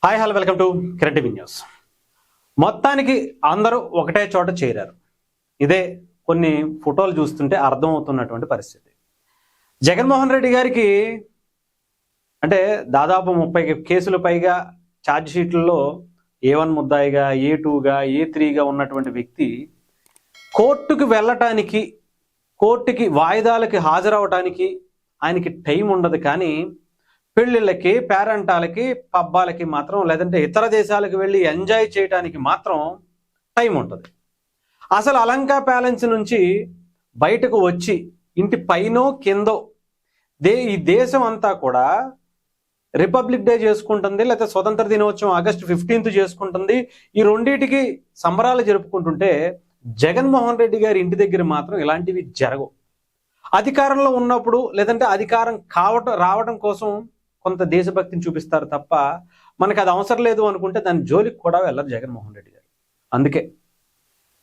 Hi hello welcome to Kiran TV news. మొత్తానికి అందరూ ఒకటే చోట చేరారు. ఇదే కొన్ని ఫోటోలు చూస్తుంటే అర్థమవుతున్నటువంటి పరిస్థితి. జగన్మోహన్ రెడ్డి గారికి అంటే దాదాపు 30 కేసులు పైగా ఛార్జ్ షీట్లలో A1 ముద్దాయిగా, A2గా, A3గా ఉన్నటువంటి వ్యక్తి కోర్టుకు వెళ్ళటానికి, కోర్టుకి వాయిదాలకి హాజరవటానికి ఆయనకి టైం ఉండదు. కానీ పెళ్ళిళ్ళకి, పేరంటాలకి, పబ్బాలకి మాత్రం, లేదంటే ఇతర దేశాలకు వెళ్ళి ఎంజాయ్ చేయడానికి మాత్రం టైం ఉంటుంది. అసలు అలంకా ప్యాలెన్స్ నుంచి బయటకు వచ్చి ఇంటి పైనో కిందో ఈ దేశం అంతా కూడా రిపబ్లిక్ డే చేసుకుంటుంది, లేకపోతే స్వతంత్ర దినోత్సవం ఆగస్టు 15th చేసుకుంటుంది. ఈ రెండింటికి సంబరాలు జరుపుకుంటుంటే జగన్మోహన్ రెడ్డి గారి ఇంటి దగ్గర మాత్రం ఇలాంటివి జరగవు. అధికారంలో ఉన్నప్పుడు, లేదంటే అధికారం రావడం కోసం కొంత దేశభక్తిని చూపిస్తారు తప్ప మనకు అది అవసరం లేదు అనుకుంటే దాని జోలికి కూడా వెళ్ళరు జగన్మోహన్ రెడ్డి గారు. అందుకే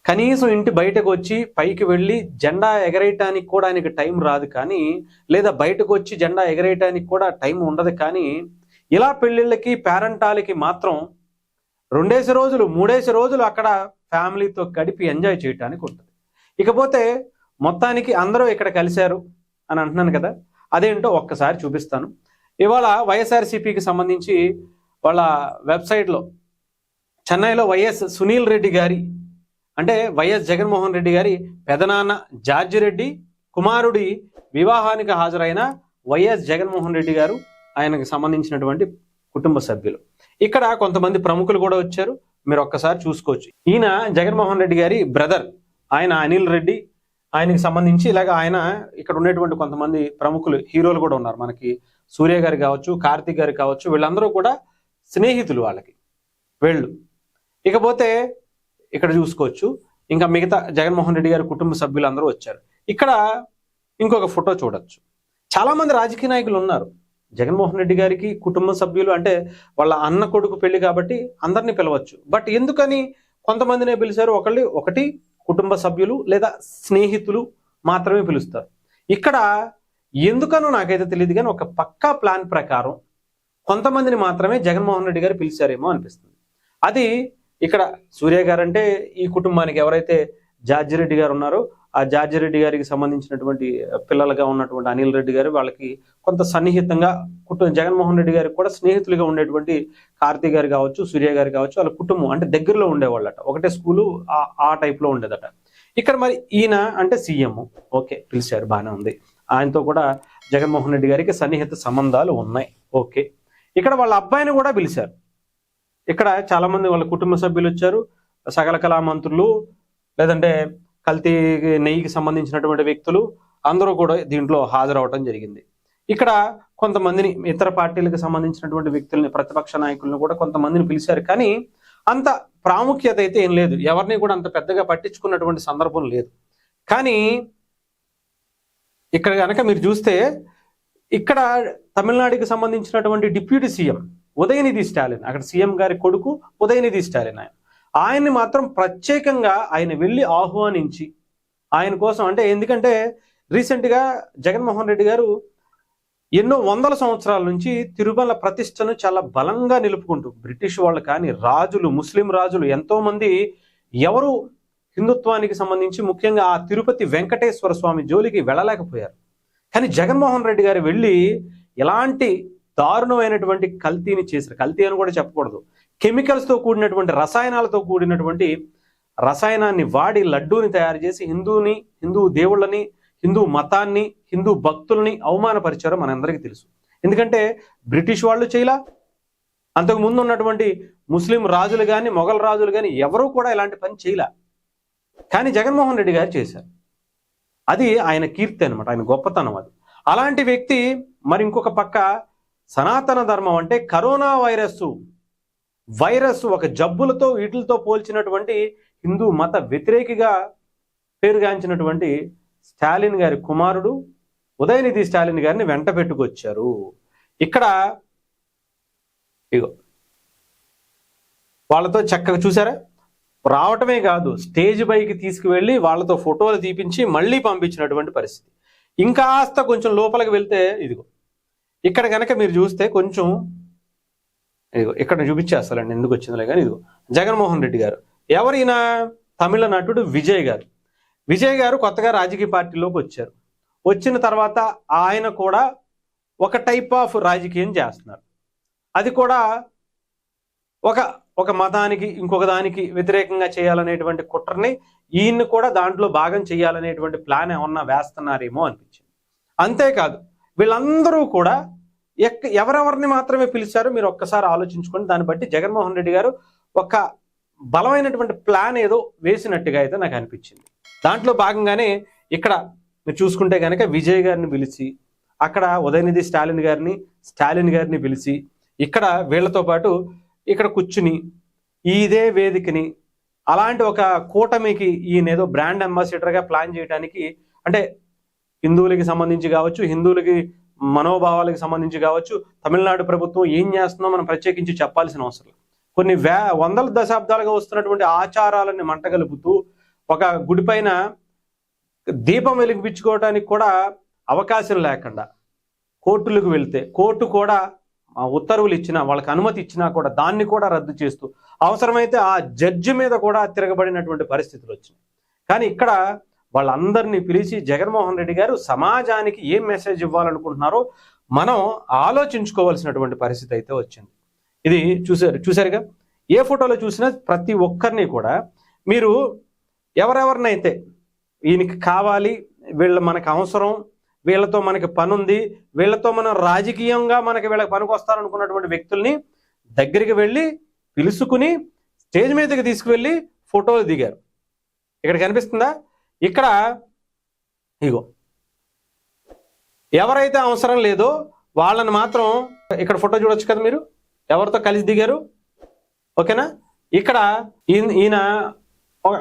కనీసం ఇంటి బయటకు వచ్చి పైకి వెళ్ళి జెండా ఎగరేయటానికి కూడా ఆయనకి టైం రాదు. కానీ లేదా బయటకు వచ్చి జెండా ఎగరేయటానికి కూడా టైం ఉండదు. కానీ ఇలా పెళ్ళిళ్ళకి, పేరంటాలకి మాత్రం 2 రోజులు 3 రోజులు అక్కడ ఫ్యామిలీతో గడిపి ఎంజాయ్ చేయటానికి ఉంటుంది. ఇకపోతే మొత్తానికి అందరూ ఇక్కడ కలిశారు అని అంటున్నాను కదా, అదేంటో ఒక్కసారి చూపిస్తాను. ఇవాళ వైఎస్ఆర్సీపీకి సంబంధించి వాళ్ళ వెబ్సైట్లో చెన్నైలో వైఎస్ సునీల్ రెడ్డి గారి, అంటే వైఎస్ జగన్మోహన్ రెడ్డి గారి పెదనాన్న జార్జి రెడ్డి కుమారుడి వివాహానికి హాజరైన వైఎస్ జగన్మోహన్ రెడ్డి గారు, ఆయనకు సంబంధించినటువంటి కుటుంబ సభ్యులు. ఇక్కడ కొంతమంది ప్రముఖులు కూడా వచ్చారు, మీరు ఒక్కసారి చూసుకోవచ్చు. ఈయన జగన్మోహన్ రెడ్డి గారి బ్రదర్, ఆయన అనిల్ రెడ్డి, ఆయనకి సంబంధించి ఇలాగ ఆయన ఇక్కడ ఉండేటువంటి కొంతమంది ప్రముఖులు, హీరోలు కూడా ఉన్నారు. మనకి సూర్య గారు కావచ్చు, కార్తీక్ గారు కావచ్చు, వీళ్ళందరూ కూడా స్నేహితులు వాళ్ళకి వీళ్ళు. ఇకపోతే ఇక్కడ చూసుకోవచ్చు, ఇంకా మిగతా జగన్మోహన్ రెడ్డి గారి కుటుంబ సభ్యులు అందరూ వచ్చారు. ఇక్కడ ఇంకొక ఫోటో చూడొచ్చు. చాలా మంది రాజకీయ నాయకులు ఉన్నారు. జగన్మోహన్ రెడ్డి గారికి కుటుంబ సభ్యులు అంటే వాళ్ళ అన్న కొడుకు పెళ్లి కాబట్టి అందరినీ పిలవచ్చు. బట్ ఎందుకని కొంతమందినే పిలిచారు? ఒకటి కుటుంబ సభ్యులు లేదా స్నేహితులు మాత్రమే పిలుస్తారు. ఇక్కడ ఎందుకనో నాకైతే తెలియదు, కానీ ఒక పక్కా ప్లాన్ ప్రకారం కొంతమందిని మాత్రమే జగన్మోహన్ రెడ్డి గారు పిలిచారేమో అనిపిస్తుంది. అది ఇక్కడ సూర్య గారు అంటే ఈ కుటుంబానికి ఎవరైతే జార్జి రెడ్డి గారు ఉన్నారో ఆ జార్జి రెడ్డి గారికి సంబంధించినటువంటి పిల్లలుగా ఉన్నటువంటి అనిల్ రెడ్డి గారు, వాళ్ళకి కొంత సన్నిహితంగా జగన్మోహన్ రెడ్డి గారికి కూడా స్నేహితులుగా ఉండేటువంటి కార్తీక్ గారు కావచ్చు, సూర్య గారు కావచ్చు, వాళ్ళ కుటుంబం అంటే దగ్గరలో ఉండేవాళ్ళట, ఒకటే స్కూలు ఆ టైప్లో ఉండేదట. ఇక్కడ మరి ఈయన అంటే సీఎం, ఓకే పిలిచారు, బాగానే ఉంది. ఆయనతో కూడా జగన్మోహన్ రెడ్డి గారికి సన్నిహిత సంబంధాలు ఉన్నాయి, ఓకే. ఇక్కడ వాళ్ళ అబ్బాయిని కూడా పిలిచారు. ఇక్కడ చాలా మంది వాళ్ళ కుటుంబ సభ్యులు వచ్చారు, సకల కళా మంత్రులు, లేదంటే కల్తీ నెయ్యికి సంబంధించినటువంటి వ్యక్తులు అందరూ కూడా దీంట్లో హాజరవటం జరిగింది. ఇక్కడ కొంతమందిని ఇతర పార్టీలకు సంబంధించినటువంటి వ్యక్తుల్ని, ప్రతిపక్ష నాయకులను కూడా కొంతమందిని పిలిచారు. కానీ అంత ప్రాముఖ్యత అయితే ఏం లేదు, ఎవరిని కూడా అంత పెద్దగా పట్టించుకున్నటువంటి సందర్భం లేదు. కానీ ఇక్కడ కనుక మీరు చూస్తే ఇక్కడ తమిళనాడుకి సంబంధించినటువంటి డిప్యూటీ సీఎం ఉదయనిధి స్టాలిన్, అక్కడ సీఎం గారి కొడుకు ఉదయనిధి స్టాలిన్, ఆయన్ని మాత్రం ప్రత్యేకంగా ఆయన వెళ్ళి ఆహ్వానించి ఆయన కోసం, అంటే ఎందుకంటే రీసెంట్గా జగన్మోహన్ రెడ్డి గారు ఎన్నో వందల సంవత్సరాల నుంచి తిరుమల ప్రతిష్టను చాలా బలంగా నిలుపుకుంటూ, బ్రిటిష్ వాళ్ళు కానీ రాజులు, ముస్లిం రాజులు ఎంతో మంది ఎవరు హిందుత్వానికి సంబంధించి ముఖ్యంగా ఆ తిరుపతి వెంకటేశ్వర స్వామి జోలికి వెళ్ళలేకపోయారు. కానీ జగన్మోహన్ రెడ్డి గారు వెళ్ళి ఎలాంటి దారుణమైనటువంటి కల్తీని చేశారు. కల్తీ అని కూడా చెప్పకూడదు, కెమికల్స్తో కూడినటువంటి, రసాయనాలతో కూడినటువంటి రసాయనాన్ని వాడి లడ్డూని తయారు చేసి హిందూ దేవుళ్ళని, హిందూ మతాన్ని, హిందూ భక్తుల్ని అవమానపరిచారో మనందరికీ తెలుసు. ఎందుకంటే బ్రిటిష్ వాళ్ళు చేయలా, అంతకు ముందు ఉన్నటువంటి ముస్లిం రాజులు కానీ, మొఘల్ రాజులు కానీ ఎవరూ కూడా ఇలాంటి పని చేయలా. కానీ జగన్మోహన్ రెడ్డి గారు చేశారు. అది ఆయన కీర్తి అనమాట, ఆయన గొప్పతనం అది. అలాంటి వ్యక్తి మరి ఇంకొక పక్క సనాతన ధర్మం అంటే కరోనా వైరస్ ఒక జబ్బులతో వీటితో పోల్చినటువంటి హిందూ మత వ్యతిరేకిగా పేరుగాంచినటువంటి స్టాలిన్ గారి కుమారుడు ఉదయనిధి స్టాలిన్ గారిని వెంట పెట్టుకొచ్చారు. ఇక్కడ ఇగో వాళ్ళతో చక్కగా చూసారా, రావటమే కాదు స్టేజ్ పైకి తీసుకువెళ్ళి వాళ్ళతో ఫోటోలు తీపించి మళ్ళీ పంపించినటువంటి పరిస్థితి. ఇంకాస్త కొంచెం లోపలికి వెళ్తే ఇదిగో ఇక్కడ కనుక మీరు చూస్తే కొంచెం ఇదిగో ఇక్కడ చూపించేస్తానండి ఎందుకు వచ్చిందిలే కానీ. ఇదిగో జగన్మోహన్ రెడ్డి గారు. ఎవరైనా తమిళ నటుడు విజయ్ గారు. విజయ్ గారు కొత్తగా రాజకీయ పార్టీలోకి వచ్చారు. వచ్చిన తర్వాత ఆయన కూడా ఒక టైప్ ఆఫ్ రాజకీయం చేస్తున్నారు. అది కూడా ఒక మతానికి ఇంకొక దానికి వ్యతిరేకంగా చేయాలనేటువంటి కుట్రని ఈయన్ని కూడా దాంట్లో భాగం చేయాలనేటువంటి ప్లాన్ ఏమన్నా వేస్తున్నారేమో అనిపించింది. అంతేకాదు వీళ్ళందరూ కూడా ఎవరెవరిని మాత్రమే పిలిచారో మీరు ఒక్కసారి ఆలోచించుకొని దాన్ని బట్టి జగన్మోహన్ రెడ్డి గారు ఒక బలమైనటువంటి ప్లాన్ ఏదో వేసినట్టుగా అయితే నాకు అనిపించింది. దాంట్లో భాగంగానే ఇక్కడ మీరు చూసుకుంటే కనుక విజయ్ గారిని పిలిచి, అక్కడ ఉదయనిధి స్టాలిన్ గారిని పిలిచి, ఇక్కడ వీళ్లతో పాటు ఇక్కడ కూర్చుని ఇదే వేదికని అలాంటి ఒక కూటమికి ఈయన ఏదో బ్రాండ్ అంబాసిడర్గా ప్లాన్ చేయడానికి, అంటే హిందువులకి సంబంధించి కావచ్చు, హిందువులకి మనోభావాలకు సంబంధించి కావచ్చు, తమిళనాడు ప్రభుత్వం ఏం చేస్తుందో మనం ప్రత్యేకించి చెప్పాల్సిన అవసరం. కొన్ని వందల దశాబ్దాలుగా వస్తున్నటువంటి ఆచారాలని మంటగలుపుతూ ఒక గుడి పైన దీపం వెలిగించుకోవడానికి కూడా అవకాశం లేకుండా కోర్టులకు వెళ్తే కోర్టు కూడా ఉత్తర్వులు ఇచ్చినా, వాళ్ళకి అనుమతి ఇచ్చినా కూడా దాన్ని కూడా రద్దు చేస్తూ అవసరమైతే ఆ జడ్జి మీద కూడా తిరగబడినటువంటి పరిస్థితులు వచ్చినాయి. కానీ ఇక్కడ వాళ్ళందరినీ పిలిచి జగన్మోహన్ రెడ్డి గారు సమాజానికి ఏం మెసేజ్ ఇవ్వాలనుకుంటున్నారో మనం ఆలోచించుకోవాల్సినటువంటి పరిస్థితి అయితే వచ్చింది. ఇది చూసారుగా. ఏ ఫోటోలో చూసినా ప్రతి ఒక్కరిని కూడా మీరు ఎవరెవరినైతే ఈయనకి కావాలి, వీళ్ళ మనకు అవసరం, వీళ్ళతో మనకి పని ఉంది, వీళ్ళతో మనం రాజకీయంగా వీళ్ళకి పనికి వస్తారనుకున్నటువంటి వ్యక్తుల్ని దగ్గరికి వెళ్ళి పిలుచుకుని స్టేజ్ మీదకి తీసుకువెళ్ళి ఫోటోలు దిగారు. ఇక్కడ కనిపిస్తుందా? ఇక్కడ ఇగో ఎవరైతే అవసరం లేదో వాళ్ళని మాత్రం ఇక్కడ ఫోటో చూడొచ్చు కదా మీరు, ఎవరితో కలిసి దిగారు. ఓకేనా? ఇక్కడ ఈయన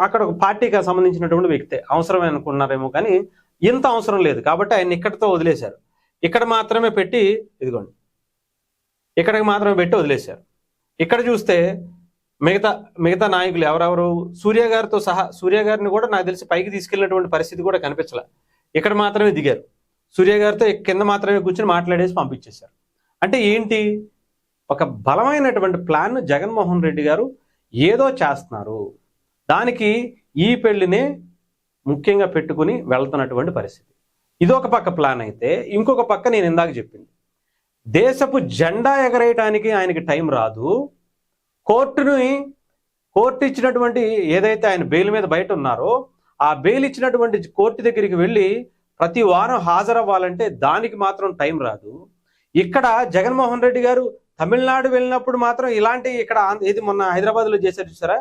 అక్కడ ఒక పార్టీకి సంబంధించినటువంటి వ్యక్తే, అవసరమే అనుకున్నారేమో కానీ ఇంత అవసరం లేదు కాబట్టి ఆయన ఇక్కడితో వదిలేశారు. ఇక్కడ మాత్రమే పెట్టి, ఇదిగోండి ఇక్కడికి మాత్రమే పెట్టి వదిలేశారు. ఇక్కడ చూస్తే మిగతా నాయకులు ఎవరెవరు, సూర్య గారితో సహా, సూర్య గారిని కూడా నాకు తెలిసి పైకి తీసుకెళ్ళినటువంటి పరిస్థితి కూడా కనిపించలే. ఇక్కడ మాత్రమే దిగారు. సూర్య గారితో కింద మాత్రమే కూర్చొని మాట్లాడేసి పంపించేశారు. అంటే ఏంటి? ఒక బలమైనటువంటి ప్లాన్ జగన్మోహన్ రెడ్డి గారు ఏదో చేస్తున్నారు. దానికి ఈ పెళ్లినే ముఖ్యంగా పెట్టుకుని వెళ్తున్నటువంటి పరిస్థితి. ఇదొక పక్క ప్లాన్ అయితే, ఇంకొక పక్క నేను ఇందాక చెప్పింది, దేశపు జెండా ఎగరేయటానికి ఆయనకి టైం రాదు. కోర్టు ఇచ్చినటువంటి ఏదైతే ఆయన బెయిల్ మీద బయట ఉన్నారో ఆ బెయిల్ ఇచ్చినటువంటి కోర్టు దగ్గరికి వెళ్ళి ప్రతి వారం హాజరవ్వాలంటే దానికి మాత్రం టైం రాదు. ఇక్కడ జగన్మోహన్ రెడ్డి గారు తమిళనాడు వెళ్ళినప్పుడు మాత్రం ఇలాంటి ఇక్కడ ఏది మొన్న హైదరాబాద్లో చేశారు చూసారా,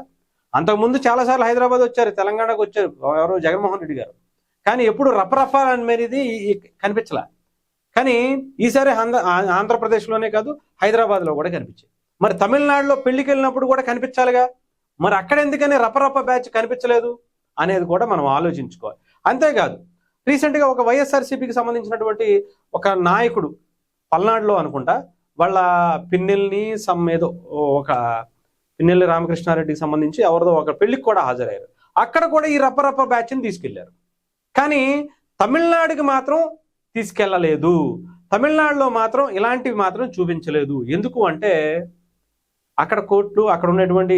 అంతకుముందు చాలాసార్లు హైదరాబాద్ వచ్చారు, తెలంగాణకు వచ్చారు ఎవరు జగన్మోహన్ రెడ్డి గారు, కానీ ఎప్పుడు రఫరఫా అనేది కనిపించలే. కానీ ఈసారి ఆంధ్రప్రదేశ్లోనే కాదు హైదరాబాద్లో కూడా కనిపించాయి. మరి తమిళనాడులో పెళ్లికి వెళ్ళినప్పుడు కూడా కనిపించాలిగా, మరి అక్కడ ఎందుకని రపరప బ్యాచ్ కనిపించలేదు అనేది కూడా మనం ఆలోచించుకోవాలి. అంతేకాదు రీసెంట్గా ఒక వైఎస్ఆర్సీపీకి సంబంధించినటువంటి ఒక నాయకుడు పల్నాడులో అనుకుంటా వాళ్ళ పిన్నెల్ని ఏదో ఒక పిన్నెల్లి రామకృష్ణారెడ్డికి సంబంధించి ఎవరిదో ఒక పెళ్లికి కూడా హాజరయ్యారు. అక్కడ కూడా ఈ రపరప బ్యాచ్ని తీసుకెళ్లారు. కానీ తమిళనాడుకి మాత్రం తీసుకెళ్లలేదు. తమిళనాడులో మాత్రం ఇలాంటివి మాత్రం చూపించలేదు. ఎందుకు అంటే అక్కడ కోర్టులు, అక్కడ ఉన్నటువంటి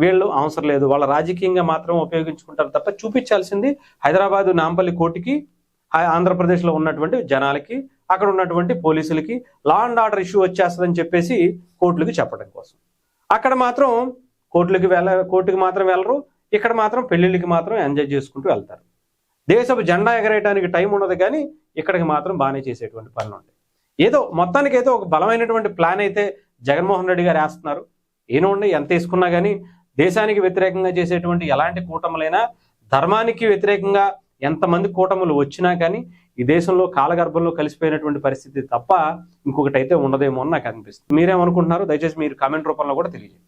వీళ్ళు అవసరం లేదు, వాళ్ళ రాజకీయంగా మాత్రం ఉపయోగించుకుంటారు తప్ప చూపించాల్సింది హైదరాబాదు నాంపల్లి కోర్టుకి, ఆంధ్రప్రదేశ్లో ఉన్నటువంటి జనాలకి, అక్కడ ఉన్నటువంటి పోలీసులకి లా అండ్ ఆర్డర్ ఇష్యూ వచ్చేస్తుందని చెప్పేసి కోర్టులకి చెప్పడం కోసం. అక్కడ మాత్రం కోర్టుకి మాత్రం వెళ్ళరు, ఇక్కడ మాత్రం పెళ్లిళ్ళకి మాత్రం ఎంజాయ్ చేసుకుంటూ వెళ్తారు. దేశపు జెండా ఎగరేయడానికి టైం ఉండదు, కానీ ఇక్కడికి మాత్రం బాగానే చేసేటువంటి పనులు ఉంటాయి. ఏదో మొత్తానికైతే ఒక బలమైనటువంటి ప్లాన్ అయితే జగన్మోహన్ రెడ్డి గారు వేస్తున్నారు. ఏనోండి ఎంత వేసుకున్నా కానీ దేశానికి వ్యతిరేకంగా చేసేటువంటి ఎలాంటి కూటములైనా, ధర్మానికి వ్యతిరేకంగా ఎంతమంది కూటములు వచ్చినా కానీ ఈ దేశంలో కాలగర్భంలో కలిసిపోయినటువంటి పరిస్థితి తప్ప ఇంకొకటి అయితే ఉండదేమో అని నాకు అనిపిస్తుంది. మీరేమనుకుంటున్నారు? దయచేసి మీరు కామెంట్ రూపంలో కూడా తెలియజేయండి.